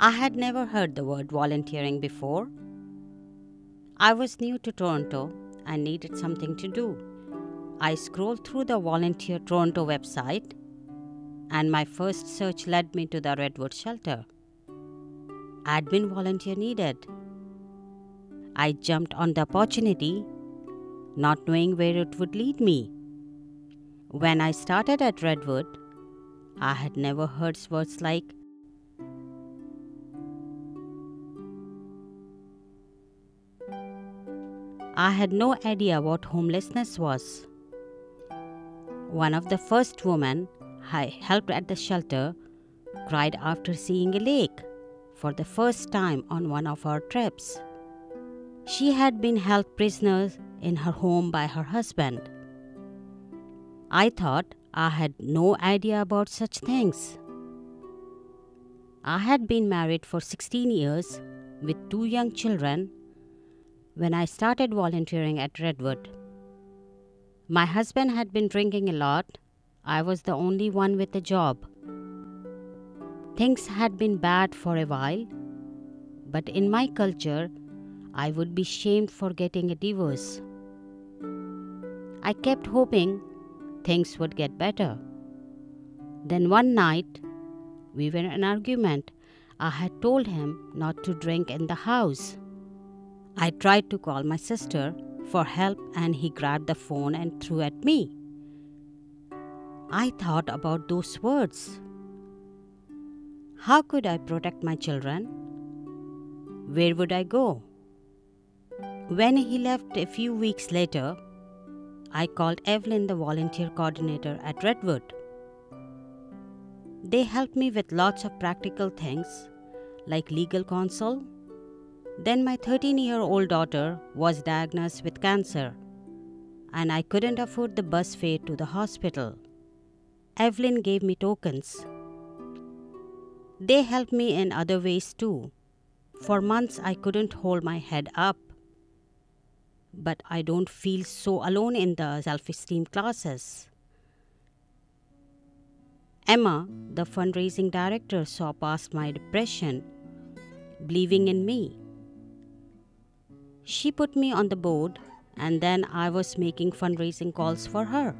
I had never heard the word volunteering before. I was new to Toronto and needed something to do. I scrolled through the Volunteer Toronto website, and my first search led me to the Redwood shelter. Admin volunteer needed. I jumped on the opportunity, not knowing where it would lead me. When I started at Redwood, I had never heard words like I had no idea what homelessness was. One of the first women I helped at the shelter cried after seeing a lake for the first time on one of our trips. She had been held prisoner in her home by her husband. I thought I had no idea about such things. I had been married for 16 years with 2 young children when I started volunteering at Redwood. My husband had been drinking a lot. I was the only one with a job. Things had been bad for a while, but in my culture, I would be shamed for getting a divorce. I kept hoping things would get better. Then one night, we were in an argument. I had told him not to drink in the house. I tried to call my sister for help and he grabbed the phone and threw at me. I thought about those words. How could I protect my children? Where would I go? When he left a few weeks later, I called Evelyn, the volunteer coordinator at Redwood. They helped me with lots of practical things like legal counsel. Then my 13-year-old daughter was diagnosed with cancer, and I couldn't afford the bus fare to the hospital. Evelyn gave me tokens. They helped me in other ways too. For months I couldn't hold my head up. But I don't feel so alone in the self-esteem classes. Emma, the fundraising director, saw past my depression, believing in me. She put me on the board, and then I was making fundraising calls for her.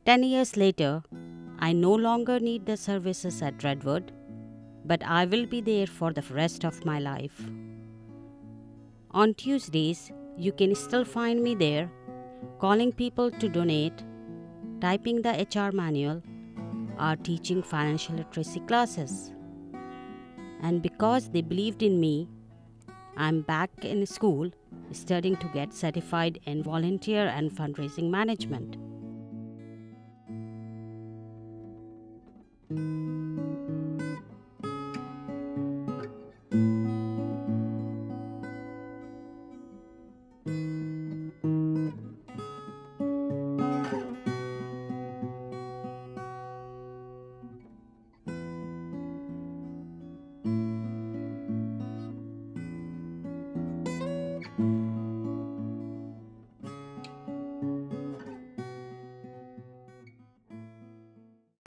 10 years later, I no longer need the services at Redwood, but I will be there for the rest of my life. On Tuesdays, you can still find me there, calling people to donate, typing the HR manual, or teaching financial literacy classes. And because they believed in me, I'm back in school studying to get certified in volunteer and fundraising management.